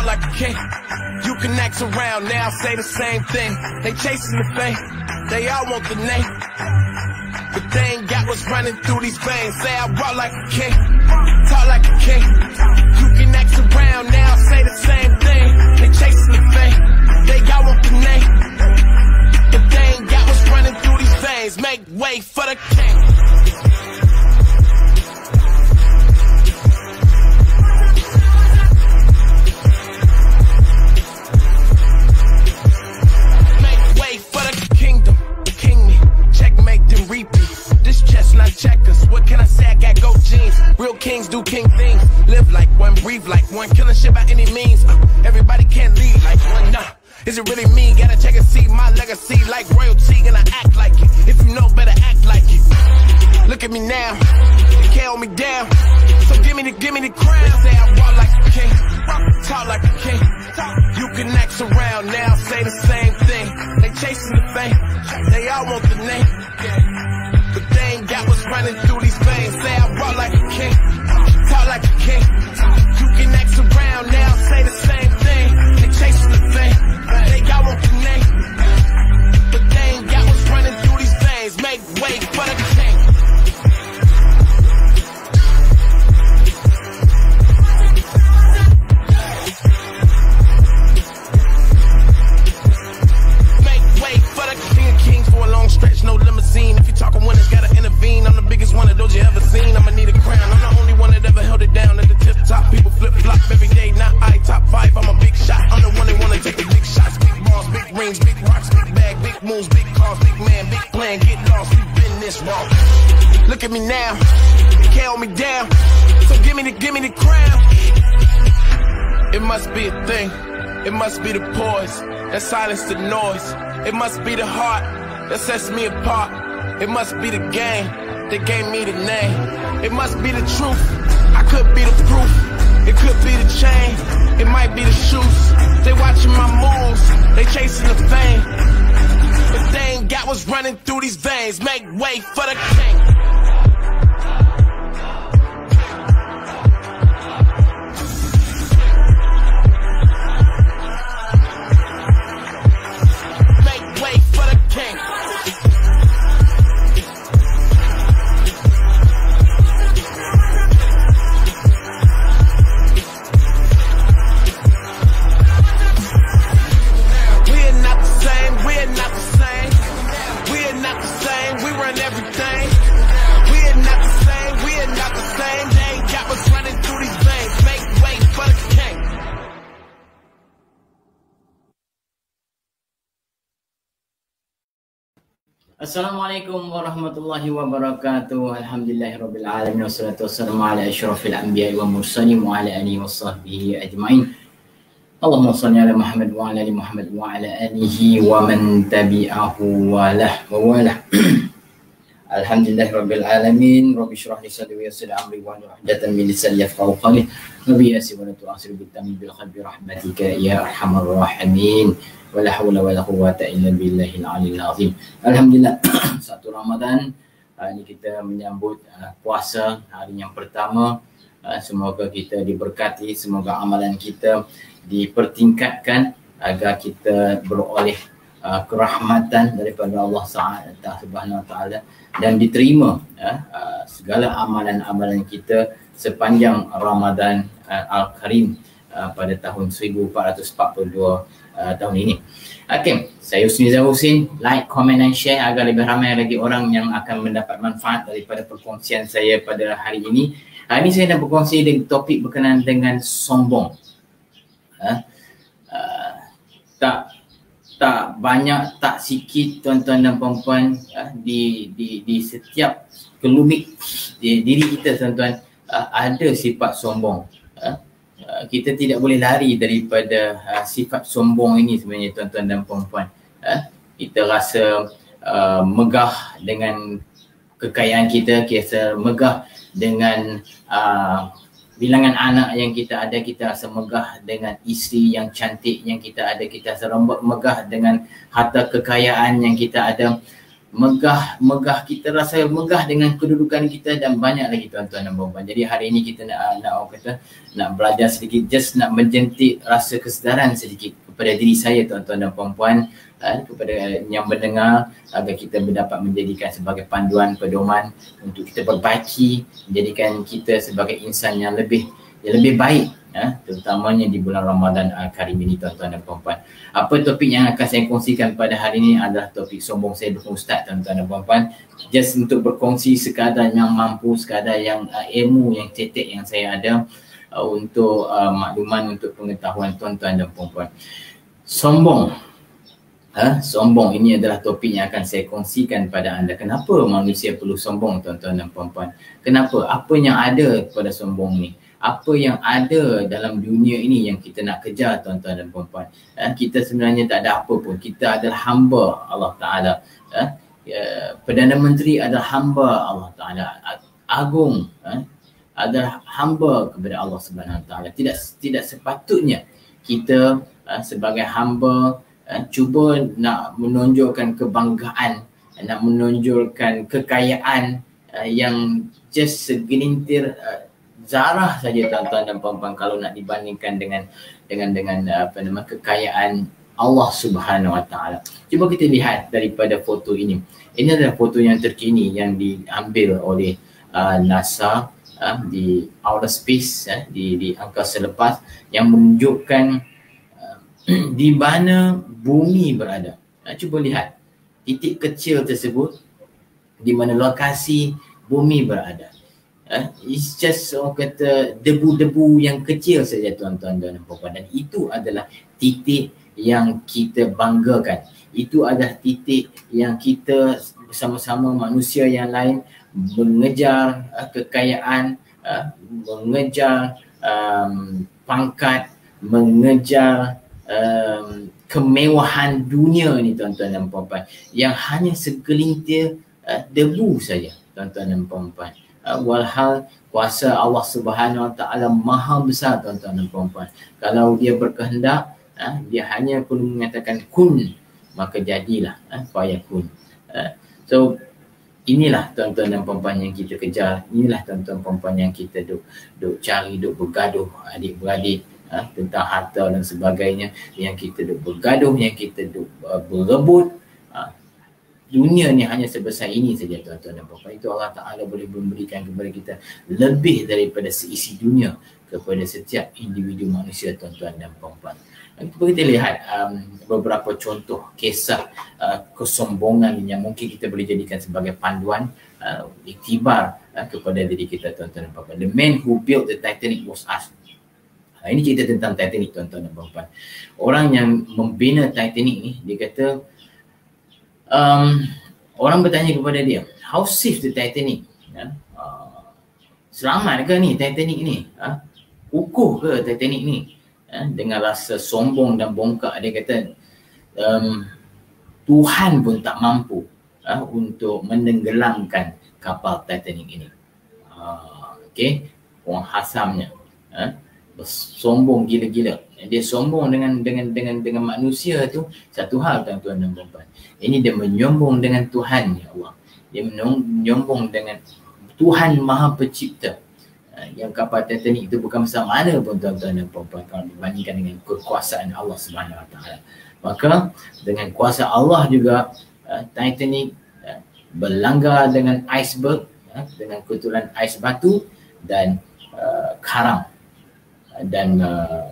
like a king. You can act around now, say the same thing. They chasing the fame, they all want the name. But they ain't got what's running through these veins. Say I walk like a king, talk like a king. You can act around now, say the same thing. They chasing the fame, they all want the name. But they ain't got what's running through these veins. Make way for the king. Checkers, what can I say? I got gold jeans. Real kings do king things. Live like one, breathe like one, killing shit by any means. Everybody can't lead like one. Nah, is it really me? Gotta check and see my legacy like royalty, and I act like it. If you know better, act like it. Look at me now, you can't hold me down. So give me the crown. Say I walk like a king, talk like a king. You can act around now, say the same thing. They chasing the fame, they all want the name. But they ain't got what's running through these veins. Say I walk like a king, talk like a king. You can act around now, say the same thing. They chasing the fame, they got want the name. But they ain't got what's running through these veins. Make way for the king. Stretch, no limousine. If you're talking winners, gotta intervene. I'm the biggest one of those you ever seen. I'ma need a crown. I'm the only one that ever held it down at the tip top. People flip flop every day. Now I top 5. I'm a big shot. I'm the one that wanna take the big shots. Big balls, big rings, big rocks, big bag, big moves, big cars, big man, big plan. Get lost. We've been this wrong. Look at me now. You can't hold me down. So give me the crown. It must be a thing. It must be the poise that silence the noise. It must be the heart that sets me apart. It must be the game that gave me the name. It must be the truth, I could be the proof. It could be the chain, it might be the shoes. They watching my moves, they chasing the fame. But they ain't got what's running through these veins. Make way for the king. Assalamualaikum warahmatullahi wabarakatuh. Alhamdulillahirabbil alamin wassalatu wassalamu ala asyrafil anbiya'i wal mursalin wa ala alihi washabbihi ajmain. Allahumma shalli ala Muhammad wa ala ali Muhammad wa ala alihi wa man tabi'ahu wa walah. Alhamdulillahirabbil alamin. Rabbi shrah li sadri wa yassir amri wa hlul 'uqdatam min lisani yafqahu qawli. Rabbi yassir wa la tu'assir bitammi bil qalbi rahmatika ya arhamar rahimin. Wala haula wala quwwata illa billahil aliyil azim. Alhamdulillah, satu Ramadan. Hari ini kita menyambut puasa, hari yang pertama. Semoga kita diberkati, semoga amalan kita dipertingkatkan agar kita beroleh kerahmatan daripada Allah Subhanahu Wa Taala dan diterima segala amalan-amalan kita sepanjang Ramadan Al-Karim pada tahun 1442 tahun ini. Okay, saya Husni Zahusin. Like, comment dan share agar lebih ramai lagi orang yang akan mendapat manfaat daripada perkongsian saya pada hari ini. Hari ini saya nak berkongsi dengan topik berkenaan dengan sombong. Tak banyak, tak sikit tuan-tuan dan puan-puan di setiap kelumit diri kita tuan-tuan ada sifat sombong. Kita tidak boleh lari daripada sifat sombong ini sebenarnya tuan-tuan dan puan-puan. Kita rasa megah dengan kekayaan kita megah dengan bilangan anak yang kita ada, kita rasa megah dengan isteri yang cantik yang kita ada, kita rasa megah dengan harta kekayaan yang kita ada. megah kita rasa megah dengan kedudukan kita dan banyak lagi tuan-tuan dan puan-puan. Jadi hari ini kita nak belajar sedikit, just nak menjentik rasa kesedaran sedikit kepada diri saya tuan-tuan dan puan-puan, kepada yang mendengar, agar kita dapat menjadikan sebagai panduan pedoman untuk kita perbaiki, menjadikan kita sebagai insan yang lebih baik, terutamanya di bulan Ramadan Al-Karim ini tuan-tuan dan puan-puan. Apa topik yang akan saya kongsikan pada hari ini adalah topik sombong saya bukan ustaz tuan-tuan dan puan-puan. Just untuk berkongsi sekadar yang mampu, sekadar yang ilmu yang cetek yang saya ada, untuk makluman, untuk pengetahuan tuan-tuan dan puan-puan. Sombong. Sombong ini adalah topik yang akan saya kongsikan pada anda. Kenapa manusia perlu sombong tuan-tuan dan puan-puan? Kenapa? Apa yang ada pada sombong ni? Apa yang ada dalam dunia ini yang kita nak kejar tuan-tuan dan puan-puan? Kita sebenarnya tak ada apa pun. Kita adalah hamba Allah Ta'ala. Perdana Menteri adalah hamba Allah Ta'ala. Agung adalah hamba kepada Allah Subhanahu Wa Ta'ala. Tidak sepatutnya kita sebagai hamba cuba nak menonjolkan kebanggaan, nak menonjolkan kekayaan yang just segelintir zarah saja tuan-tuan dan puan-puan kalau nak dibandingkan dengan kekayaan Allah Subhanahu Wa Ta'ala. Cuba kita lihat daripada foto ini. Ini adalah foto yang terkini yang diambil oleh NASA di outer space, di angkasa lepas, yang menunjukkan di mana bumi berada. Cuba lihat titik kecil tersebut, di mana lokasi bumi berada. It's just orang kata debu-debu yang kecil saja tuan-tuan dan puan-puan, dan itu adalah titik yang kita banggakan. Itu adalah titik yang kita bersama-sama manusia yang lain mengejar kekayaan, mengejar pangkat, mengejar kemewahan dunia ni tuan-tuan dan puan-puan, yang hanya segelintir debu saja tuan-tuan dan puan-puan. Walhal kuasa Allah Subhanahu Wa Ta'ala maha besar tuan-tuan dan puan-puan. Kalau dia berkehendak, dia hanya perlu mengatakan kun, maka jadilah fayakun. So inilah tuan-tuan dan puan-puan yang kita kejar. Inilah tuan-tuan puan-puan yang kita duk cari, duk bergaduh adik-beradik tentang harta dan sebagainya, yang kita duk bergaduh, yang kita duk berebut. Dunia ni hanya sebesar ini saja tuan-tuan dan puan-puan. Itu Allah Ta'ala boleh memberikan kepada kita lebih daripada seisi dunia kepada setiap individu manusia tuan-tuan dan puan-puan. Kita lihat beberapa contoh kisah kesombongan yang mungkin kita boleh jadikan sebagai panduan, iktibar kepada diri kita tuan-tuan dan puan-puan. The man who built the Titanic was us. Ini cerita tentang Titanic tuan-tuan dan puan-puan. Orang yang membina Titanic ni, dia kata orang bertanya kepada dia, how safe the Titanic? Selamat ke ni Titanic ni? Kukuh ke Titanic ni? Dengan rasa sombong dan bongkak, dia kata Tuhan pun tak mampu untuk menenggelamkan kapal Titanic ini. Okay, orang hasamnya sombong gila-gila. Dia sombong dengan manusia tu satu hal tuan-tuan dan puan-puan. Ini dia menyombong dengan Tuhan, ya Allah. Dia menyombong dengan Tuhan Maha Pencipta. Yang kapal Titanic itu bukan besar mana pun tuan-tuan dan puan-puan kalau dibandingkan dengan kekuasaan Allah Subhanahu Wa Ta'ala. Maka dengan kuasa Allah juga Titanic berlanggar dengan iceberg, dengan ketulan ais batu dan karang, dan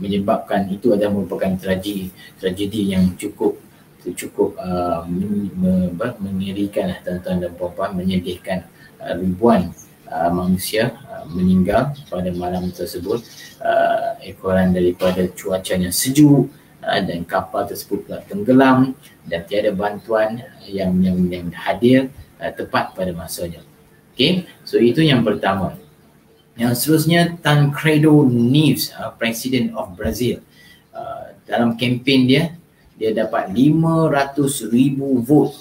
menyebabkan itu adalah merupakan tragedi yang cukup mengerikan tuan-tuan dan puan-puan, menyedihkan. Ribuan manusia meninggal pada malam tersebut, ekoran daripada cuaca yang sejuk, dan kapal tersebut pula tenggelam dan tiada bantuan yang hadir tepat pada masanya. Okay, so itu yang pertama. Yang seterusnya, Tancredo Neves, Presiden of Brazil, dalam kempen dia dapat 500,000 vote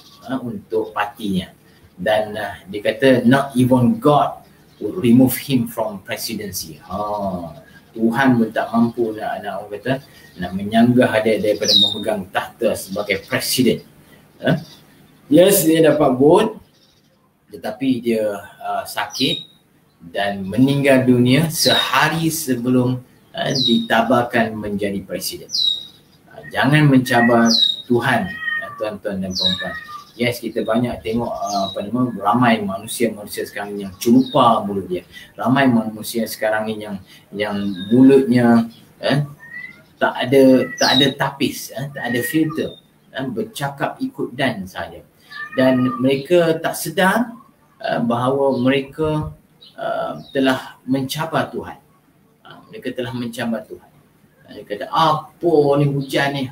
untuk partinya, dan dia kata not even God would remove him from presidency. Tuhan pun tak mampu nak orang kata nak menyanggah dia daripada memegang tahta sebagai presiden. Yes, dia dapat vote, tetapi dia sakit dan meninggal dunia sehari sebelum ditabarkan menjadi presiden. Jangan mencabar Tuhan, tuan-tuan dan puan-puan. Yes, kita banyak tengok ramai manusia sekarang yang celupa mulut dia. Ramai manusia sekarang ni yang mulutnya tak ada tapis, tak ada filter, bercakap ikut dan saja. Dan mereka tak sedar bahawa mereka telah mencabar Tuhan. Mereka telah mencabar Tuhan. Dia kata, apa ni hujan ni?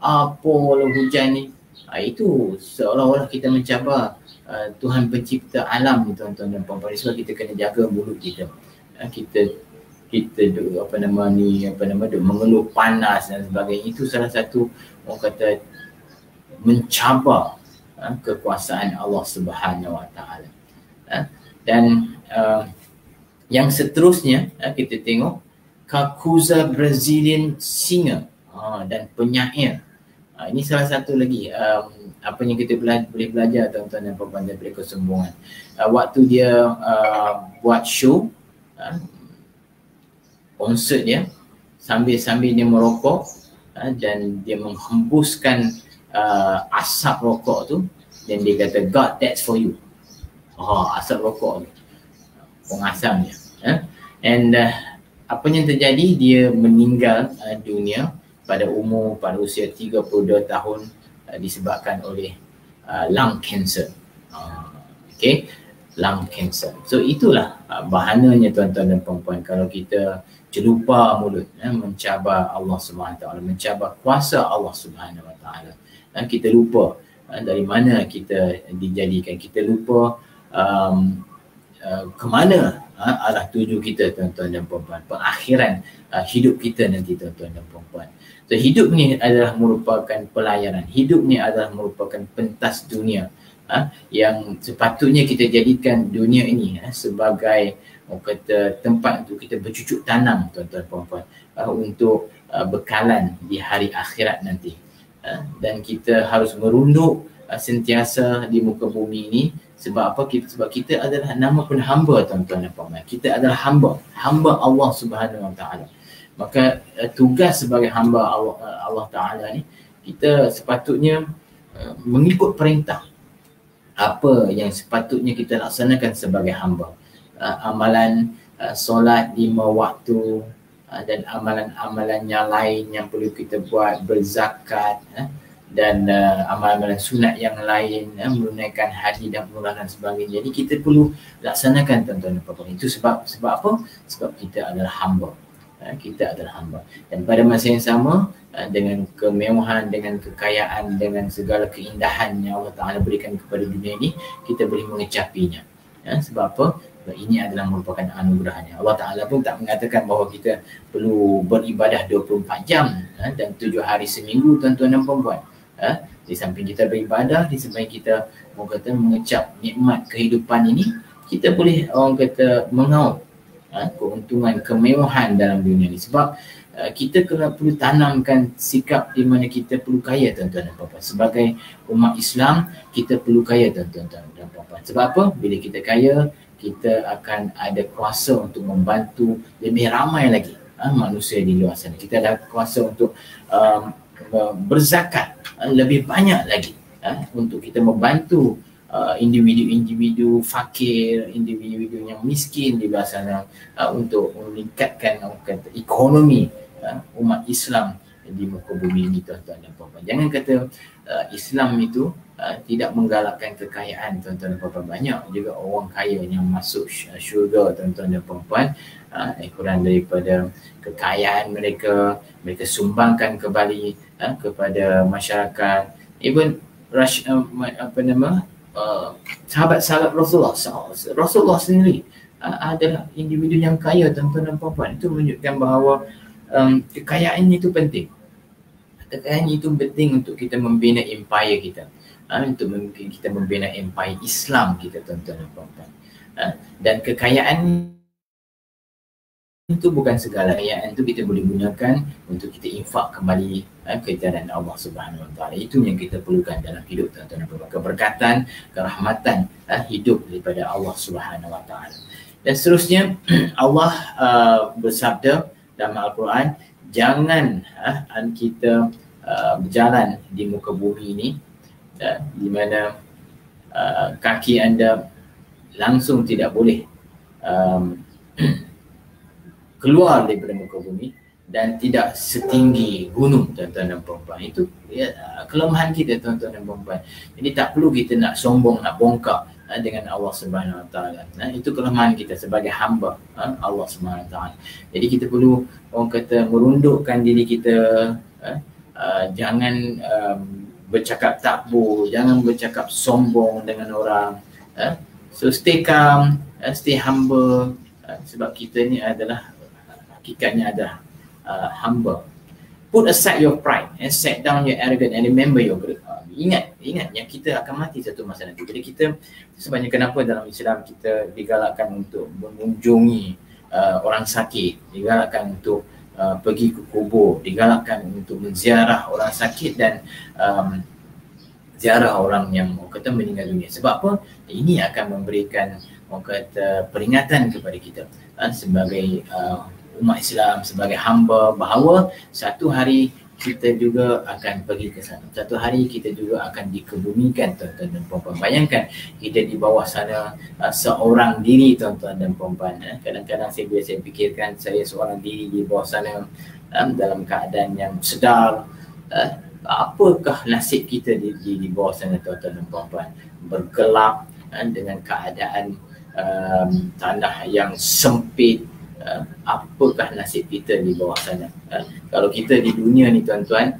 Apa lah hujan ni? Itu seolah-olah kita mencabar Tuhan pencipta alam ni, tuan-tuan dan puan-puan. Sebab kita kena jaga mulut kita. Kita duk mengeluh panas dan sebagainya. Itu salah satu orang kata mencabar kekuasaan Allah Subhanahu Wa Taala. Dan yang seterusnya kita tengok Kakuza Brazilian singer dan penyair. Ini salah satu lagi apa yang kita boleh belajar, tuan-tuan dan puan-puan, daripada kesombongan. Waktu dia buat show, konsert dia, sambil dia merokok dan dia menghembuskan asap rokok tu, dan dia kata, God, that's for you. Asap rokok ni, pengasam dia. And apa yang terjadi, dia meninggal dunia pada usia 32 tahun disebabkan oleh lung cancer. Okay, lung cancer. So itulah bahananya, tuan-tuan dan puan-puan, kalau kita celupa mulut, mencabar Allah Subhanahu Wa Taala, mencabar kuasa Allah Subhanahu Wa Taala. Kita lupa dari mana kita dijadikan, kita lupa ke mana arah tuju kita, tuan-tuan dan puan-puan, pengakhiran hidup kita nanti, tuan-tuan dan puan-puan. So hidup ni adalah merupakan pelayaran, hidup ni adalah merupakan pentas dunia yang sepatutnya kita jadikan dunia ini sebagai kata tempat untuk kita bercucuk tanam, tuan-tuan dan puan-puan, untuk bekalan di hari akhirat nanti. Dan kita harus merunduk sentiasa di muka bumi ini. Sebab apa? Sebab kita adalah nama pun hamba, tuan-tuan dan puan-puan. Kita adalah hamba Allah Subhanahu Wa Taala. Maka tugas sebagai hamba Allah Taala ni, kita sepatutnya mengikut perintah apa yang sepatutnya kita laksanakan sebagai hamba. Amalan solat 5 waktu dan amalan-amalan yang lain yang perlu kita buat, berzakat dan amalan-amalan sunat yang lain, menunaikan haji dan umrah dan sebagainya. Jadi kita perlu laksanakan, tuan-tuan dan puan-puan. Itu sebab apa? Sebab kita adalah hamba. Kita adalah hamba. Dan pada masa yang sama, dengan kemewahan, dengan kekayaan, dengan segala keindahan yang Allah Ta'ala berikan kepada dunia ini, kita boleh mengecapinya. Sebab apa? Sebab ini adalah merupakan anugerahnya. Allah Ta'ala pun tak mengatakan bahawa kita perlu beribadah 24 jam dan 7 hari seminggu, tuan-tuan dan puan-puan. Di samping kita beribadah, di samping kita mengecap nikmat kehidupan ini, kita boleh mengaut keuntungan, kemewahan dalam dunia ni. Sebab kita perlu tanamkan sikap di mana kita perlu kaya, tuan-tuan dan puan-puan. Sebagai umat Islam, kita perlu kaya, tuan-tuan dan puan-puan. Sebab apa? Bila kita kaya, kita akan ada kuasa untuk membantu lebih ramai lagi manusia di luar sana. Kita ada kuasa untuk berzakat lebih banyak lagi untuk kita membantu individu-individu fakir, individu yang miskin di luar sana, untuk meningkatkan ekonomi umat Islam di muka bumi ini, tuan-tuan dan puan-puan. Jangan kata Islam itu tidak menggalakkan kekayaan, tuan-tuan dan puan-puan. Banyak juga orang kaya yang masuk syurga, tuan-tuan dan puan-puan, kurang daripada kekayaan mereka sumbangkan kembali kepada masyarakat. Even sahabat-sahabat Rasulullah sendiri adalah individu yang kaya, tuan-tuan dan puan-puan. Itu menunjukkan bahawa kekayaan itu penting. Kekayaan itu penting untuk kita membina empire kita, untuk kita membina empire Islam kita, tuan-tuan dan puan-puan. Dan kekayaan itu bukan segala kekayaan itu kita boleh gunakan untuk kita infak kembali ke jalan Allah Subhanahu Wa Taala. Itu yang kita perlukan dalam hidup, tuan-tuan dan puan-puan. Keberkatan, kerahmatan hidup daripada Allah Subhanahu Wa Taala. Dan seterusnya Allah bersabda dalam Al-Quran, jangan kita berjalan di muka bumi ini di mana kaki anda langsung tidak boleh keluar daripada muka bumi dan tidak setinggi gunung, tuan-tuan dan puan-puan. Itu kelemahan kita, tuan-tuan dan puan-puan. Jadi tak perlu kita nak sombong, nak bongkak dengan Allah Subhanahu Wa Taala. Itu kelemahan kita sebagai hamba Allah Subhanahu Wa Taala. Jadi kita perlu, orang kata, merundukkan diri kita, jangan bercakap takbur, jangan bercakap sombong dengan orang. So stay calm, stay humble, sebab kita ni adalah hakikatnya adalah hamba. Put aside your pride and set down your arrogance and remember your great. Ingat yang kita akan mati satu masa nanti. Jadi kita sebenarnya kenapa dalam Islam kita digalakkan untuk mengunjungi orang sakit, digalakkan untuk pergi ke kubur, digalakkan untuk menziarah orang sakit dan ziarah orang yang orang kata meninggal dunia. Sebab apa? Ini akan memberikan orang kata peringatan kepada kita sebagai umat Islam, sebagai hamba, bahawa satu hari kita juga akan pergi ke sana. Satu hari kita juga akan dikebumikan, tuan-tuan dan puan-puan. Bayangkan kita di bawah sana seorang diri, tuan-tuan dan puan-puan. Kadang-kadang saya biasa fikirkan saya seorang diri di bawah sana dalam keadaan yang sedar. Apakah nasib kita di bawah sana, tuan-tuan dan puan-puan? Bergelap dengan keadaan tanah yang sempit. Apakah nasib kita di bawah sana? Kalau kita di dunia ni, tuan-tuan,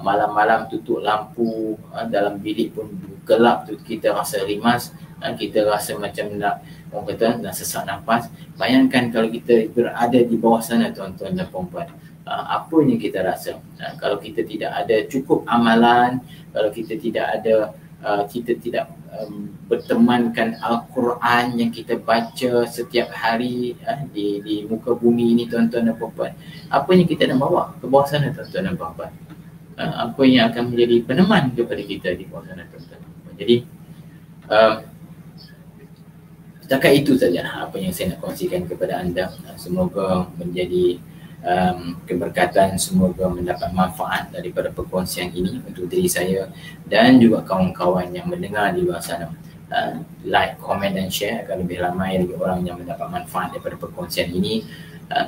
malam-malam tutup lampu, dalam bilik pun gelap tu, kita rasa rimas, kita rasa macam nak, orang kata, nak sesak nafas. Bayangkan kalau kita berada di bawah sana, tuan-tuan dan puan-puan, apa yang kita rasa? Kalau kita tidak ada cukup amalan, kalau kita tidak ada, kita tidak bertemankan Al-Quran yang kita baca setiap hari di muka bumi ini, tuan-tuan dan puan-puan, apa yang kita nak bawa ke bawah sana, tuan-tuan dan puan-puan? Apa yang akan menjadi peneman kepada kita di bawah sana, tuan-tuan dan puan-puan? Jadi setakat itu saja apa yang saya nak kongsikan kepada anda. Semoga menjadi keberkatan, semoga mendapat manfaat daripada perkongsian ini untuk diri saya dan juga kawan-kawan yang mendengar di luar sana. Like, comment dan share agar lebih ramai lagi orang yang mendapat manfaat daripada perkongsian ini.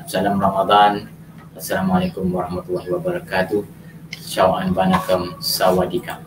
Salam Ramadan. Assalamualaikum warahmatullahi wabarakatuh. Syawa'an banakam sawadikam.